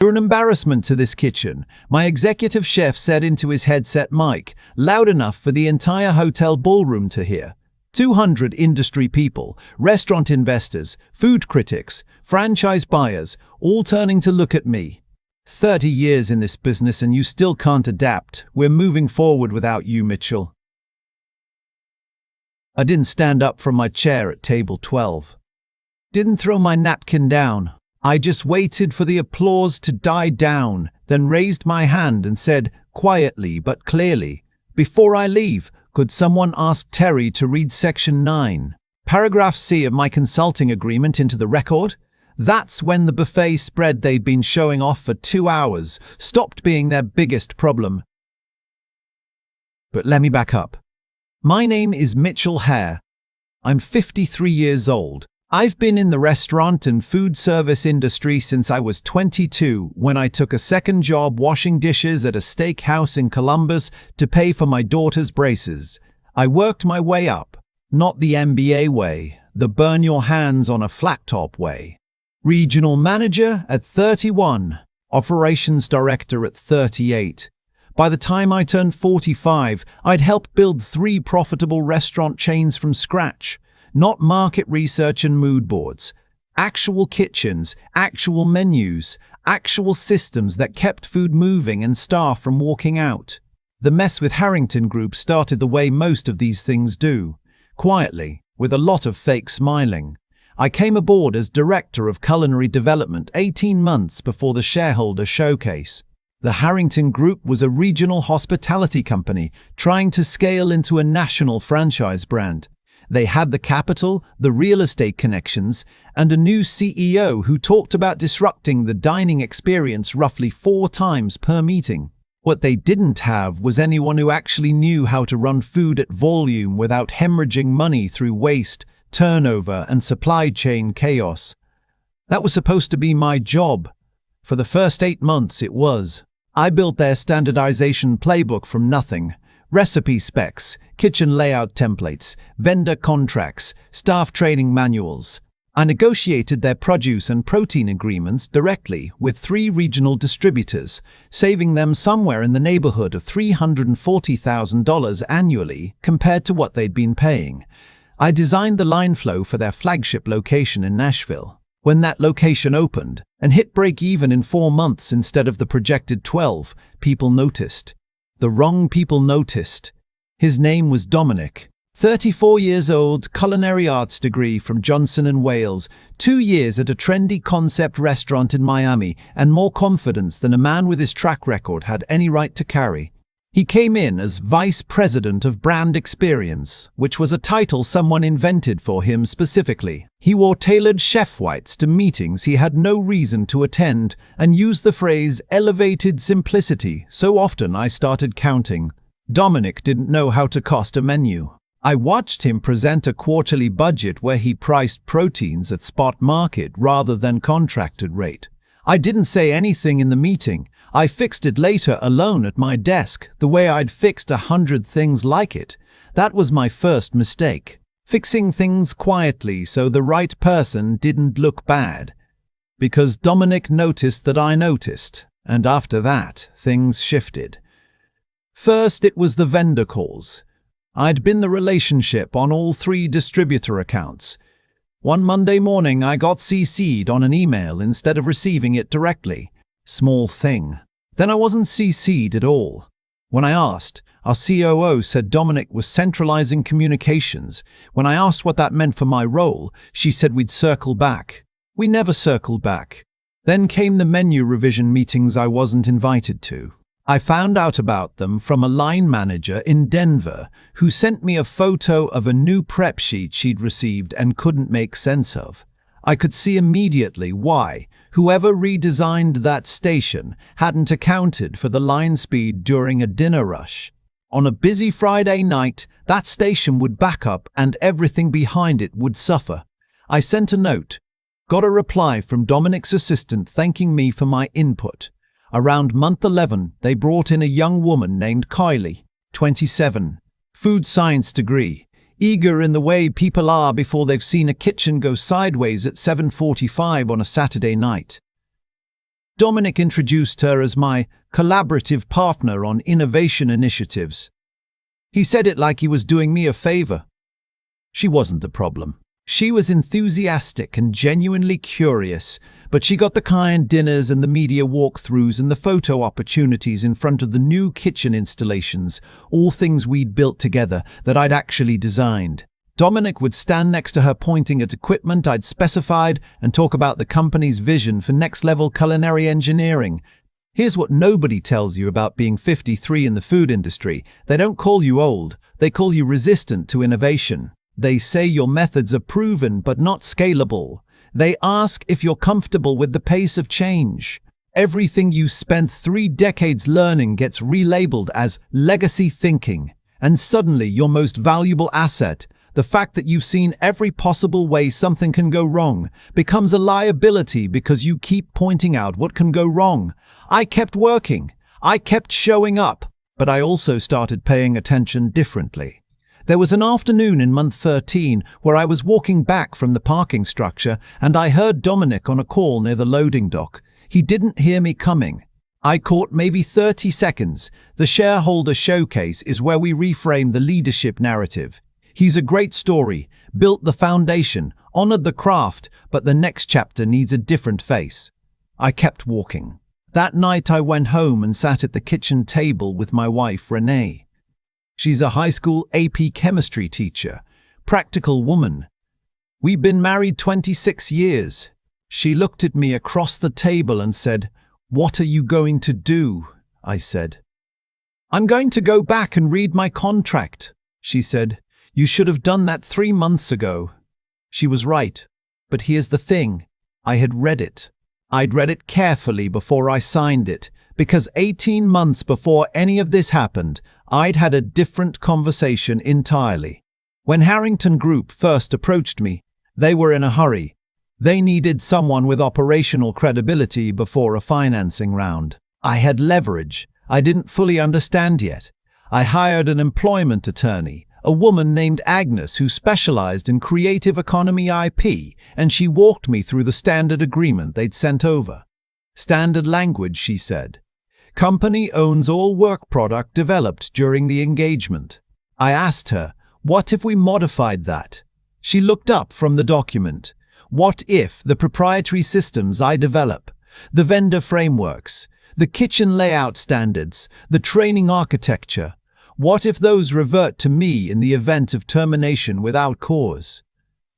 "You're an embarrassment to this kitchen," my executive chef said into his headset mic, loud enough for the entire hotel ballroom to hear. 200 industry people, restaurant investors, food critics, franchise buyers, all turning to look at me. 30 years in this business and you still can't adapt. We're moving forward without you, Mitchell. I didn't stand up from my chair at table 12. Didn't throw my napkin down. I just waited for the applause to die down, then raised my hand and said, quietly but clearly, "Before I leave, could someone ask Terry to read Section 9, Paragraph C of my consulting agreement into the record?" That's when the buffet spread they'd been showing off for 2 hours stopped being their biggest problem. But let me back up. My name is Mitchell Hare. I'm 53 years old. I've been in the restaurant and food service industry since I was 22 when I took a second job washing dishes at a steakhouse in Columbus to pay for my daughter's braces. I worked my way up, not the MBA way, the burn your hands on a flat top way. Regional manager at 31, operations director at 38. By the time I turned 45, I'd helped build 3 profitable restaurant chains from scratch. Not market research and mood boards. Actual kitchens, actual menus, actual systems that kept food moving and staff from walking out. The mess with Harrington Group started the way most of these things do. Quietly, with a lot of fake smiling. I came aboard as Director of Culinary Development 18 months before the shareholder showcase. The Harrington Group was a regional hospitality company trying to scale into a national franchise brand. They had the capital, the real estate connections, and a new CEO who talked about disrupting the dining experience roughly 4 times per meeting. What they didn't have was anyone who actually knew how to run food at volume without hemorrhaging money through waste, turnover, and supply chain chaos. That was supposed to be my job. For the first 8 months it was. I built their standardization playbook from nothing. Recipe specs, kitchen layout templates, vendor contracts, staff training manuals. I negotiated their produce and protein agreements directly with 3 regional distributors, saving them somewhere in the neighborhood of $340,000 annually compared to what they'd been paying. I designed the line flow for their flagship location in Nashville. When that location opened and hit break-even in 4 months instead of the projected 12, people noticed. The wrong people noticed. His name was Dominic. 34 years old, culinary arts degree from Johnson & Wales, 2 years at a trendy concept restaurant in Miami, and more confidence than a man with his track record had any right to carry. He came in as Vice President of Brand Experience, which was a title someone invented for him specifically. He wore tailored chef whites to meetings he had no reason to attend and used the phrase elevated simplicity so often I started counting. Dominic didn't know how to cost a menu. I watched him present a quarterly budget where he priced proteins at spot market rather than contracted rate. I didn't say anything in the meeting. I fixed it later alone at my desk, the way I'd fixed 100 things like it. That was my first mistake. Fixing things quietly so the right person didn't look bad. Because Dominic noticed that I noticed, and after that, things shifted. First, it was the vendor calls. I'd been the relationship on all 3 distributor accounts. One Monday morning, I got CC'd on an email instead of receiving it directly. Small thing. Then I wasn't CC'd at all. When I asked, our COO said Dominic was centralizing communications. When I asked what that meant for my role, she said we'd circle back. We never circled back. Then came the menu revision meetings I wasn't invited to. I found out about them from a line manager in Denver who sent me a photo of a new prep sheet she'd received and couldn't make sense of. I could see immediately why whoever redesigned that station hadn't accounted for the line speed during a dinner rush. On a busy Friday night, that station would back up and everything behind it would suffer. I sent a note. Got a reply from Dominic's assistant thanking me for my input. Around month 11, they brought in a young woman named Kylie, 27, food science degree, eager in the way people are before they've seen a kitchen go sideways at 7:45 on a Saturday night. Dominic introduced her as my collaborative partner on innovation initiatives. He said it like he was doing me a favor. She wasn't the problem. She was enthusiastic and genuinely curious, but she got the kind dinners and the media walkthroughs and the photo opportunities in front of the new kitchen installations, all things we'd built together that I'd actually designed. Dominic would stand next to her pointing at equipment I'd specified and talk about the company's vision for next-level culinary engineering. Here's what nobody tells you about being 53 in the food industry. They don't call you old, they call you resistant to innovation. They say your methods are proven but not scalable. They ask if you're comfortable with the pace of change. Everything you spent 3 decades learning gets relabeled as legacy thinking. And suddenly your most valuable asset, the fact that you've seen every possible way something can go wrong, becomes a liability because you keep pointing out what can go wrong. I kept working. I kept showing up. But I also started paying attention differently. There was an afternoon in month 13 where I was walking back from the parking structure and I heard Dominic on a call near the loading dock. He didn't hear me coming. I caught maybe 30 seconds. The shareholder showcase is where we reframe the leadership narrative. He's a great story, built the foundation, honored the craft, but the next chapter needs a different face. I kept walking. That night I went home and sat at the kitchen table with my wife, Renee. She's a high school AP chemistry teacher, practical woman. We've been married 26 years. She looked at me across the table and said, "What are you going to do?" I said. "I'm going to go back and read my contract," she said. "You should have done that 3 months ago." She was right. But here's the thing. I had read it. I'd read it carefully before I signed it, because 18 months before any of this happened, I'd had a different conversation entirely. When Harrington Group first approached me, they were in a hurry. They needed someone with operational credibility before a financing round. I had leverage. I didn't fully understand yet. I hired an employment attorney, a woman named Agnes who specialized in creative economy IP, and she walked me through the standard agreement they'd sent over. Standard language, she said. Company owns all work product developed during the engagement. I asked her, what if we modified that? She looked up from the document. What if the proprietary systems I develop, the vendor frameworks, the kitchen layout standards, the training architecture, what if those revert to me in the event of termination without cause?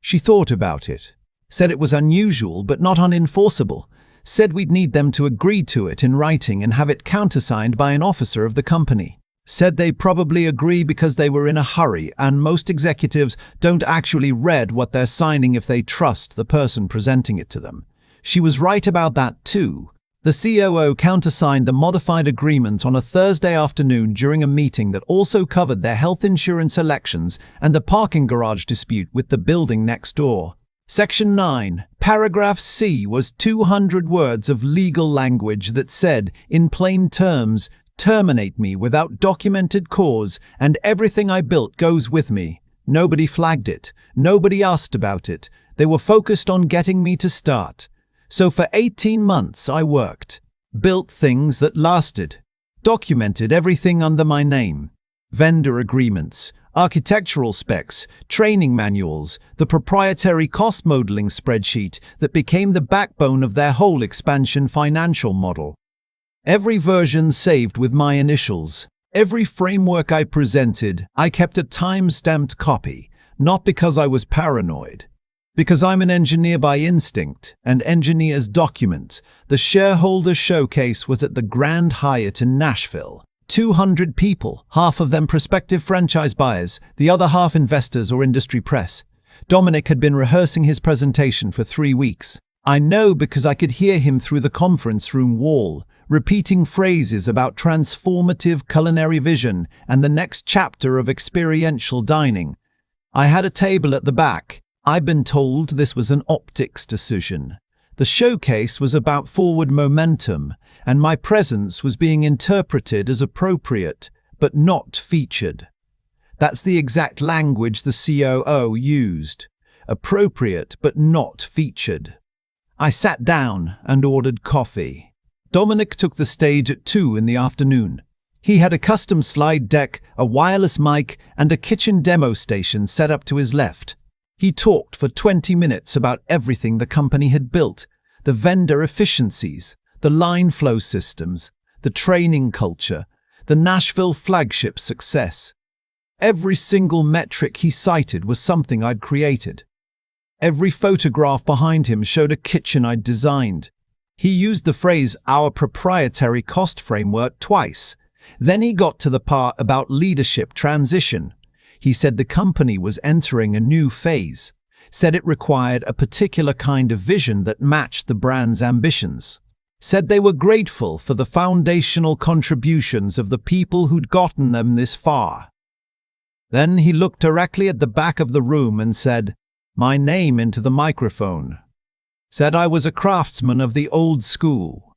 She thought about it, said it was unusual but not unenforceable, said we'd need them to agree to it in writing and have it countersigned by an officer of the company. Said they'd probably agree because they were in a hurry and most executives don't actually read what they're signing if they trust the person presenting it to them. She was right about that too. The COO countersigned the modified agreement on a Thursday afternoon during a meeting that also covered their health insurance elections and the parking garage dispute with the building next door. Section 9, paragraph C was 200 words of legal language that said, in plain terms, terminate me without documented cause and everything I built goes with me. Nobody flagged it. Nobody asked about it. They were focused on getting me to start. So for 18 months I worked, built things that lasted, documented everything under my name, vendor agreements, architectural specs, training manuals, the proprietary cost modeling spreadsheet that became the backbone of their whole expansion financial model. Every version saved with my initials. Every framework I presented, I kept a time-stamped copy, not because I was paranoid. Because I'm an engineer by instinct, and engineers document. The shareholder showcase was at the Grand Hyatt in Nashville. 200 people, half of them prospective franchise buyers, the other half investors or industry press. Dominic had been rehearsing his presentation for 3 weeks. I know because I could hear him through the conference room wall, repeating phrases about transformative culinary vision and the next chapter of experiential dining. I had a table at the back. I've been told this was an optics decision. The showcase was about forward momentum, and my presence was being interpreted as appropriate, but not featured. That's the exact language the COO used. Appropriate, but not featured. I sat down and ordered coffee. Dominic took the stage at 2 in the afternoon. He had a custom slide deck, a wireless mic, and a kitchen demo station set up to his left. He talked for 20 minutes about everything the company had built, the vendor efficiencies, the line flow systems, the training culture, the Nashville flagship success. Every single metric he cited was something I'd created. Every photograph behind him showed a kitchen I'd designed. He used the phrase "our proprietary cost framework" twice. Then he got to the part about leadership transition. He said the company was entering a new phase, said it required a particular kind of vision that matched the brand's ambitions, said they were grateful for the foundational contributions of the people who'd gotten them this far. Then he looked directly at the back of the room and said my name into the microphone. Said I was a craftsman of the old school.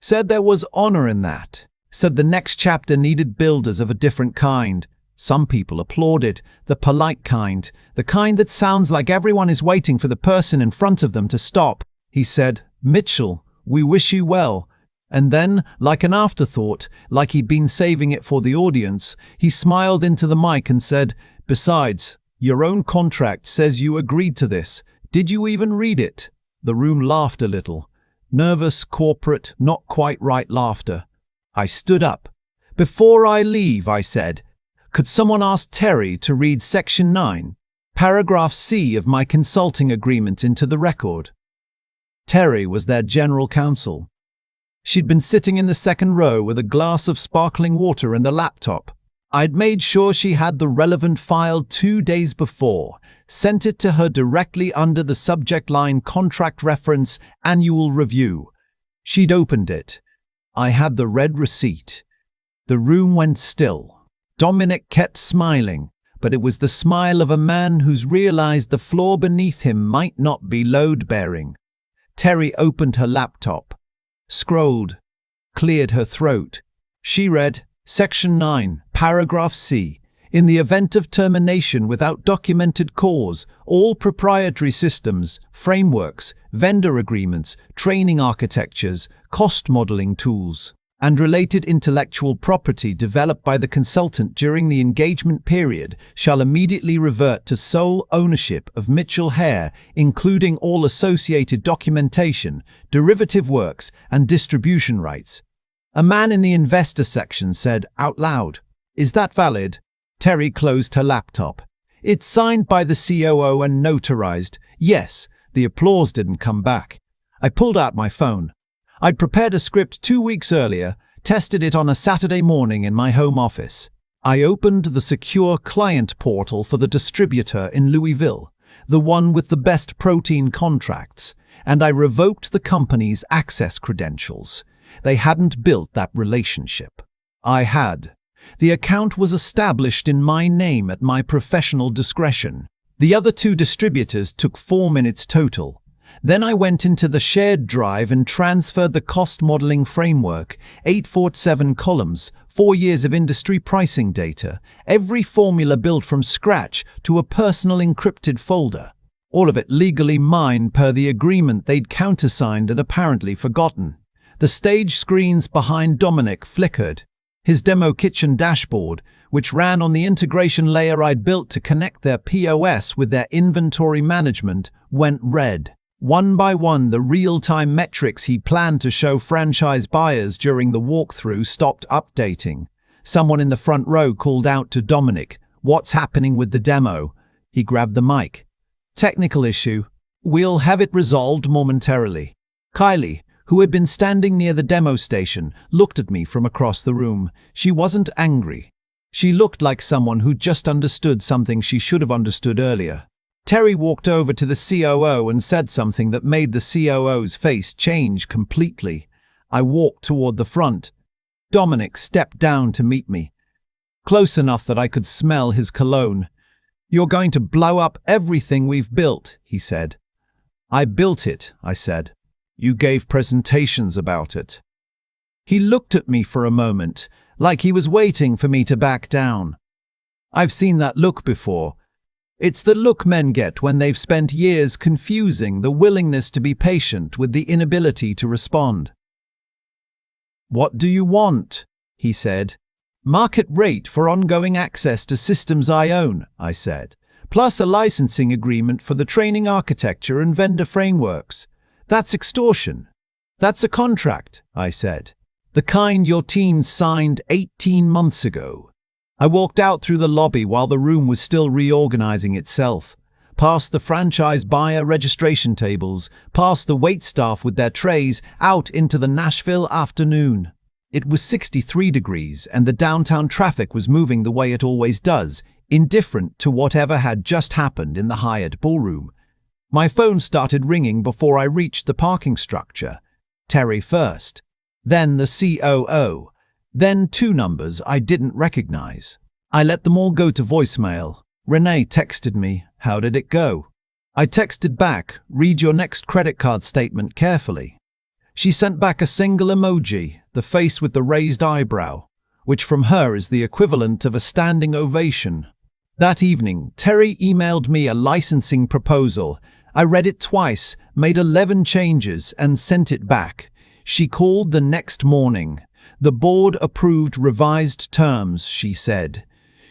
Said there was honor in that. Said the next chapter needed builders of a different kind. Some people applauded, the polite kind, the kind that sounds like everyone is waiting for the person in front of them to stop. He said, "Mitchell, we wish you well." And then, like an afterthought, like he'd been saving it for the audience, he smiled into the mic and said, "Besides, your own contract says you agreed to this. Did you even read it?" The room laughed a little. Nervous, corporate, not quite right laughter. I stood up. "Before I leave," I said, "could someone ask Terry to read Section 9, Paragraph C of my consulting agreement into the record?" Terry was their general counsel. She'd been sitting in the second row with a glass of sparkling water and a laptop. I'd made sure she had the relevant file 2 days before, sent it to her directly under the subject line Contract Reference Annual Review. She'd opened it. I had the red receipt. The room went still. Dominic kept smiling, but it was the smile of a man who's realized the floor beneath him might not be load-bearing. Terry opened her laptop, scrolled, cleared her throat. She read, Section 9, Paragraph C. In the event of termination without documented cause, all proprietary systems, frameworks, vendor agreements, training architectures, cost modeling tools, and related intellectual property developed by the consultant during the engagement period shall immediately revert to sole ownership of Mitchell Hare, including all associated documentation, derivative works, and distribution rights. A man in the investor section said out loud, "Is that valid?" Terry closed her laptop. "It's signed by the COO and notarized." Yes, the applause didn't come back. I pulled out my phone. I'd prepared a script 2 weeks earlier, tested it on a Saturday morning in my home office. I opened the secure client portal for the distributor in Louisville, the one with the best protein contracts, and I revoked the company's access credentials. They hadn't built that relationship. I had. The account was established in my name at my professional discretion. The other 2 distributors took 4 minutes total. Then I went into the shared drive and transferred the cost modeling framework, 847 columns, 4 years of industry pricing data, every formula built from scratch, to a personal encrypted folder. All of it legally mine per the agreement they'd countersigned and apparently forgotten. The stage screens behind Dominic flickered. His demo kitchen dashboard, which ran on the integration layer I'd built to connect their POS with their inventory management, went red. One by one, the real-time metrics he planned to show franchise buyers during the walkthrough stopped updating. Someone in the front row called out to Dominic, "What's happening with the demo?" He grabbed the mic. "Technical issue. We'll have it resolved momentarily." Kylie, who had been standing near the demo station, looked at me from across the room. She wasn't angry. She looked like someone who'd just understood something she should have understood earlier. Terry walked over to the COO and said something that made the COO's face change completely. I walked toward the front. Dominic stepped down to meet me, close enough that I could smell his cologne. "You're going to blow up everything we've built," he said. "I built it," I said. "You gave presentations about it." He looked at me for a moment, like he was waiting for me to back down. I've seen that look before. It's the look men get when they've spent years confusing the willingness to be patient with the inability to respond. "What do you want?" he said. "Market rate for ongoing access to systems I own," I said, "plus a licensing agreement for the training architecture and vendor frameworks. That's extortion." "That's a contract," I said. "The kind your team signed 18 months ago." I walked out through the lobby while the room was still reorganizing itself, past the franchise buyer registration tables, past the waitstaff with their trays, out into the Nashville afternoon. It was 63 degrees and the downtown traffic was moving the way it always does, indifferent to whatever had just happened in the Hyatt ballroom. My phone started ringing before I reached the parking structure. Terry first, then the COO, then two numbers I didn't recognize. I let them all go to voicemail. Renee texted me, "How did it go?" I texted back, "Read your next credit card statement carefully." She sent back a single emoji, the face with the raised eyebrow, which from her is the equivalent of a standing ovation. That evening, Terry emailed me a licensing proposal. I read it twice, made 11 changes, and sent it back. She called the next morning. "The board approved revised terms," she said.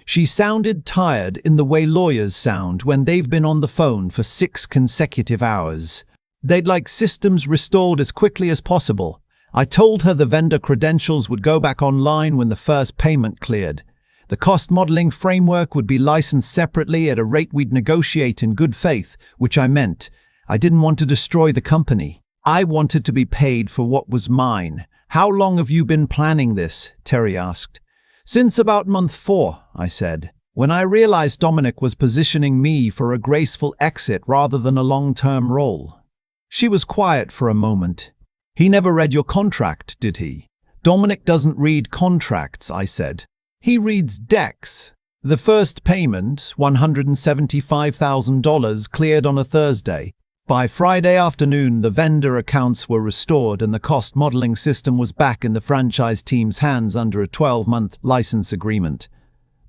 She sounded tired in the way lawyers sound when they've been on the phone for 6 consecutive hours. They'd like systems restored as quickly as possible. I told her the vendor credentials would go back online when the first payment cleared. The cost modeling framework would be licensed separately at a rate we'd negotiate in good faith, which I meant. I didn't want to destroy the company. I wanted to be paid for what was mine. "How long have you been planning this?" Terry asked. "Since about month 4, I said, when I realized Dominic was positioning me for a graceful exit rather than a long-term role. She was quiet for a moment. "He never read your contract, did he?" "Dominic doesn't read contracts," I said. "He reads decks." The first payment, $175,000, cleared on a Thursday. By Friday afternoon, the vendor accounts were restored and the cost modeling system was back in the franchise team's hands under a 12-month license agreement.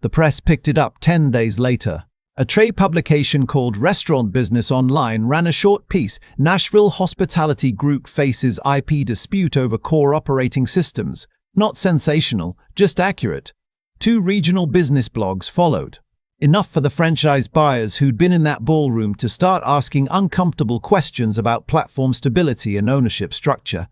The press picked it up 10 days later. A trade publication called Restaurant Business Online ran a short piece, "Nashville Hospitality Group Faces IP Dispute Over Core Operating Systems." Not sensational, just accurate. 2 regional business blogs followed. Enough for the franchise buyers who'd been in that ballroom to start asking uncomfortable questions about platform stability and ownership structure.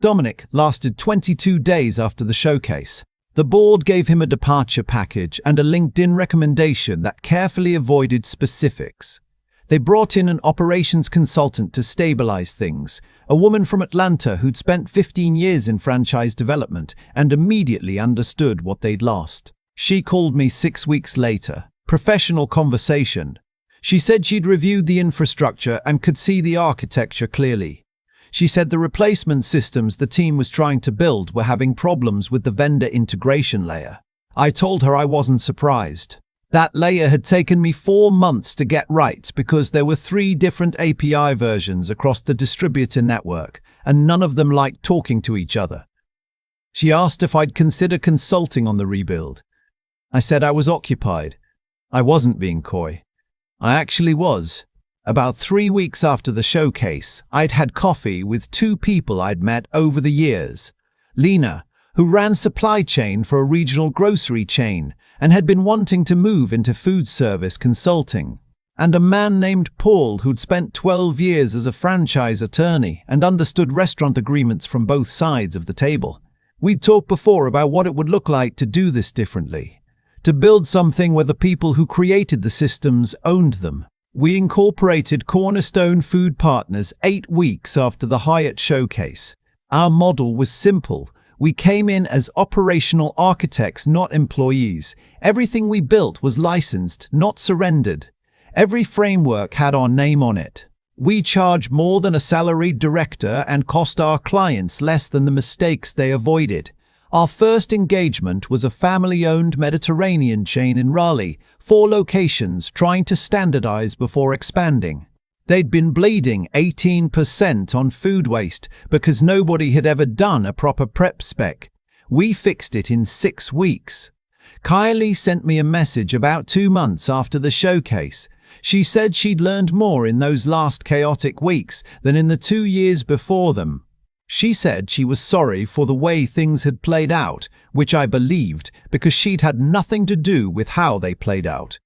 Dominic lasted 22 days after the showcase. The board gave him a departure package and a LinkedIn recommendation that carefully avoided specifics. They brought in an operations consultant to stabilize things, a woman from Atlanta who'd spent 15 years in franchise development and immediately understood what they'd lost. She called me 6 weeks later. Professional conversation. She said she'd reviewed the infrastructure and could see the architecture clearly. She said the replacement systems the team was trying to build were having problems with the vendor integration layer. I told her I wasn't surprised. That layer had taken me 4 months to get right because there were 3 different API versions across the distributor network, and none of them liked talking to each other. She asked if I'd consider consulting on the rebuild. I said I was occupied. I wasn't being coy. I actually was. About 3 weeks after the showcase, I'd had coffee with 2 people I'd met over the years. Lena, who ran supply chain for a regional grocery chain and had been wanting to move into food service consulting, and a man named Paul who'd spent 12 years as a franchise attorney and understood restaurant agreements from both sides of the table. We'd talked before about what it would look like to do this differently, to build something where the people who created the systems owned them. We incorporated Cornerstone Food Partners 8 weeks after the Hyatt showcase. Our model was simple. We came in as operational architects, not employees. Everything we built was licensed, not surrendered. Every framework had our name on it. We charge more than a salaried director and cost our clients less than the mistakes they avoided. Our first engagement was a family-owned Mediterranean chain in Raleigh, 4 locations trying to standardize before expanding. They'd been bleeding 18% on food waste because nobody had ever done a proper prep spec. We fixed it in 6 weeks. Kylie sent me a message about 2 months after the showcase. She said she'd learned more in those last chaotic weeks than in the 2 years before them. She said she was sorry for the way things had played out, which I believed because she'd had nothing to do with how they played out.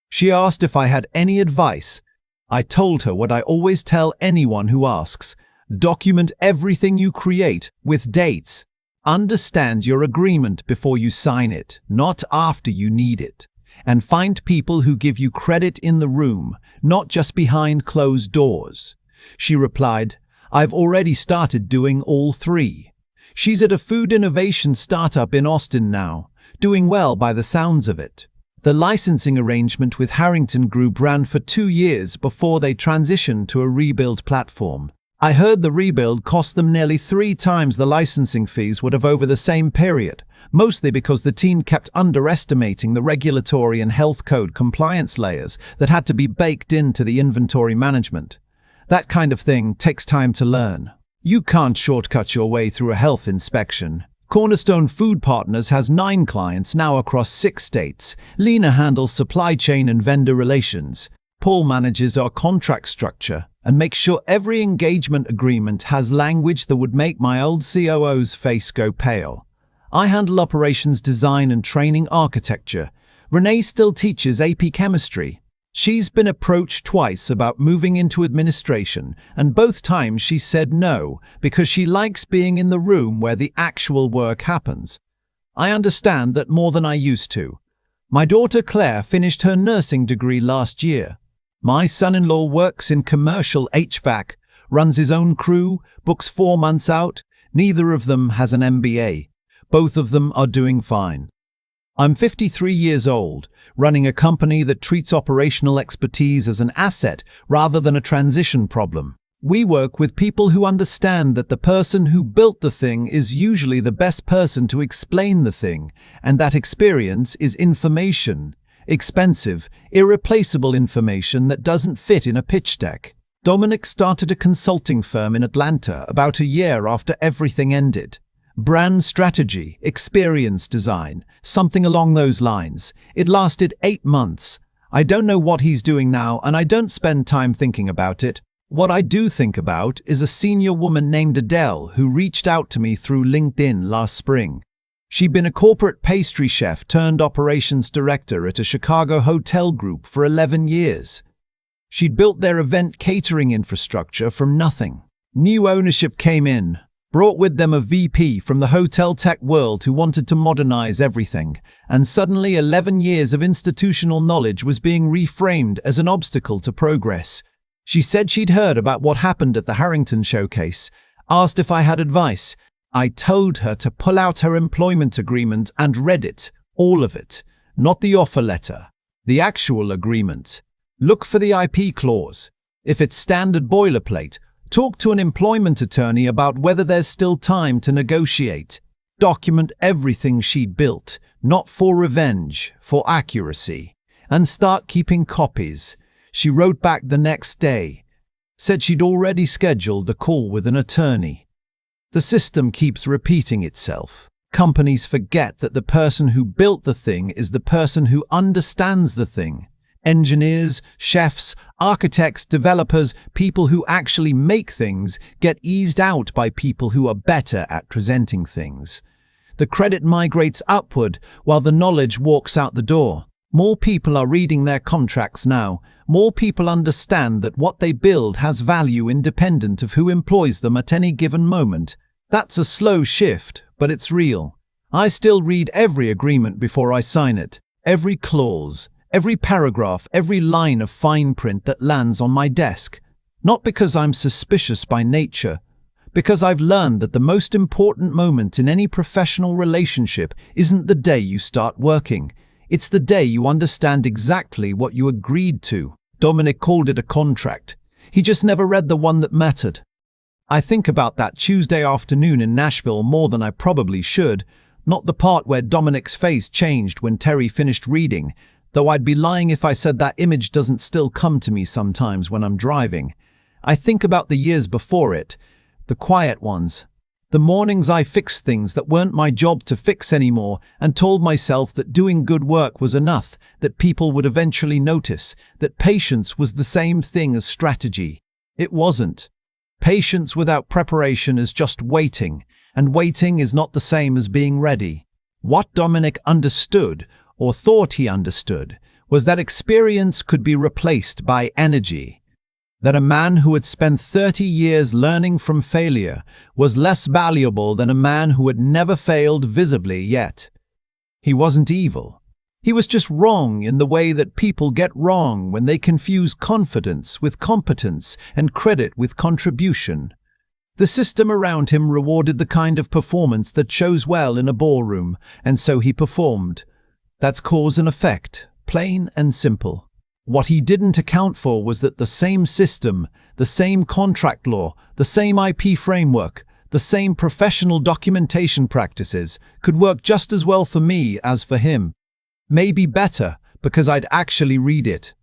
She asked if I had any advice. I told her what I always tell anyone who asks: document everything you create with dates. Understand your agreement before you sign it, not after you need it. And find people who give you credit in the room, not just behind closed doors. She replied, I've already started doing all three. She's at a food innovation startup in Austin now, doing well by the sounds of it. The licensing arrangement with Harrington Group ran for 2 years before they transitioned to a rebuild platform. I heard the rebuild cost them nearly 3 times the licensing fees would have over the same period, mostly because the team kept underestimating the regulatory and health code compliance layers that had to be baked into the inventory management. That kind of thing takes time to learn. You can't shortcut your way through a health inspection. Cornerstone Food Partners has 9 clients now across 6 states. Lena handles supply chain and vendor relations. Paul manages our contract structure and makes sure every engagement agreement has language that would make my old COO's face go pale. I handle operations design and training architecture. Renee still teaches AP chemistry. She's been approached twice about moving into administration, and both times she said no because she likes being in the room where the actual work happens. I understand that more than I used to. My daughter Claire finished her nursing degree last year. My son-in-law works in commercial HVAC, runs his own crew, books 4 months out. Neither of them has an MBA. Both of them are doing fine. I'm 53 years old, running a company that treats operational expertise as an asset rather than a transition problem. We work with people who understand that the person who built the thing is usually the best person to explain the thing, and that experience is information. Expensive, irreplaceable information that doesn't fit in a pitch deck. Dominic started a consulting firm in Atlanta about a year after everything ended. Brand strategy, experience design, something along those lines. It lasted 8 months. I don't know what he's doing now, and I don't spend time thinking about it. What I do think about is a senior woman named Adele who reached out to me through LinkedIn last spring. She'd been a corporate pastry chef turned operations director at a Chicago hotel group for 11 years. She'd built their event catering infrastructure from nothing. New ownership came in, brought with them a VP from the hotel tech world who wanted to modernize everything, and suddenly 11 years of institutional knowledge was being reframed as an obstacle to progress. She said she'd heard about what happened at the Harrington showcase, asked if I had advice. I told her to pull out her employment agreement and read it, all of it, not the offer letter, the actual agreement. Look for the IP clause. If it's standard boilerplate, talk to an employment attorney about whether there's still time to negotiate. Document everything she'd built, not for revenge, for accuracy. And start keeping copies. She wrote back the next day, said she'd already scheduled the call with an attorney. The system keeps repeating itself. Companies forget that the person who built the thing is the person who understands the thing. Engineers, chefs, architects, developers, people who actually make things get eased out by people who are better at presenting things. The credit migrates upward while the knowledge walks out the door. More people are reading their contracts now. More people understand that what they build has value independent of who employs them at any given moment. That's a slow shift, but it's real. I still read every agreement before I sign it. Every clause. Every paragraph, every line of fine print that lands on my desk. Not because I'm suspicious by nature, because I've learned that the most important moment in any professional relationship isn't the day you start working. It's the day you understand exactly what you agreed to. Dominic called it a contract. He just never read the one that mattered. I think about that Tuesday afternoon in Nashville more than I probably should, not the part where Dominic's face changed when Terry finished reading, though I'd be lying if I said that image doesn't still come to me sometimes when I'm driving. I think about the years before it, the quiet ones. The mornings I fixed things that weren't my job to fix anymore and told myself that doing good work was enough, that people would eventually notice, that patience was the same thing as strategy. It wasn't. Patience without preparation is just waiting, and waiting is not the same as being ready. What Dominic understood, or thought he understood, was that experience could be replaced by energy. That a man who had spent 30 years learning from failure was less valuable than a man who had never failed visibly yet. He wasn't evil. He was just wrong in the way that people get wrong when they confuse confidence with competence and credit with contribution. The system around him rewarded the kind of performance that shows well in a ballroom, and so he performed. That's cause and effect, plain and simple. What he didn't account for was that the same system, the same contract law, the same IP framework, the same professional documentation practices could work just as well for me as for him. Maybe better, because I'd actually read it.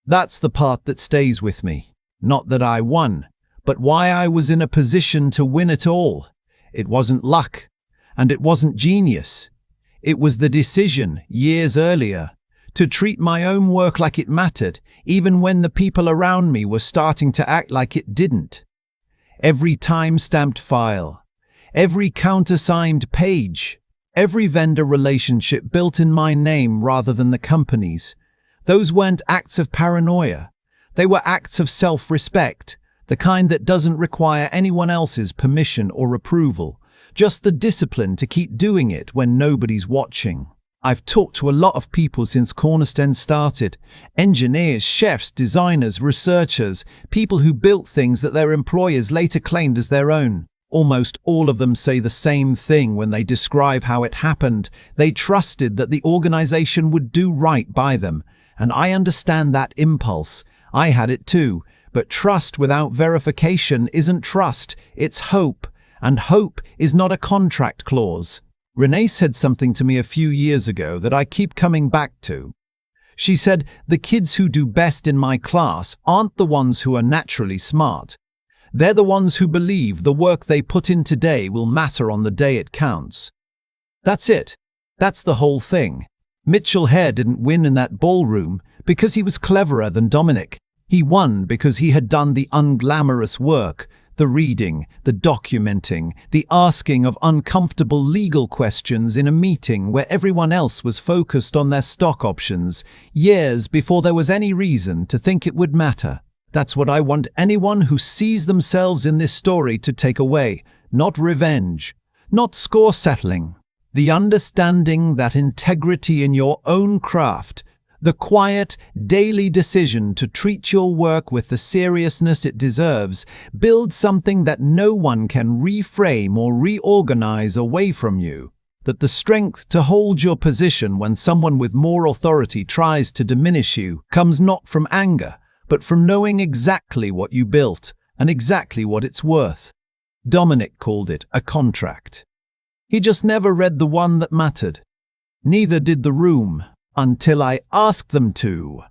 That's the part that stays with me. Not that I won, but why I was in a position to win it all. It wasn't luck, and it wasn't genius. It was the decision, years earlier, to treat my own work like it mattered, even when the people around me were starting to act like it didn't. Every time-stamped file, every countersigned page, every vendor relationship built in my name rather than the company's. Those weren't acts of paranoia. They were acts of self-respect, the kind that doesn't require anyone else's permission or approval, just the discipline to keep doing it when nobody's watching. I've talked to a lot of people since Cornerstone started. Engineers, chefs, designers, researchers, people who built things that their employers later claimed as their own. Almost all of them say the same thing when they describe how it happened. They trusted that the organization would do right by them. And I understand that impulse. I had it too. But trust without verification isn't trust, it's hope. And hope is not a contract clause. Renee said something to me a few years ago that I keep coming back to. She said, the kids who do best in my class aren't the ones who are naturally smart. They're the ones who believe the work they put in today will matter on the day it counts. That's it. That's the whole thing. Mitchell Hare didn't win in that ballroom because he was cleverer than Dominic. He won because he had done the unglamorous work, the reading, the documenting, the asking of uncomfortable legal questions in a meeting where everyone else was focused on their stock options, years before there was any reason to think it would matter. That's what I want anyone who sees themselves in this story to take away. Not revenge, not score settling. The understanding that integrity in your own craft, the quiet, daily decision to treat your work with the seriousness it deserves, builds something that no one can reframe or reorganize away from you. That the strength to hold your position when someone with more authority tries to diminish you comes not from anger, but from knowing exactly what you built and exactly what it's worth. Dominic called it a contract. He just never read the one that mattered. Neither did the room, until I asked them to.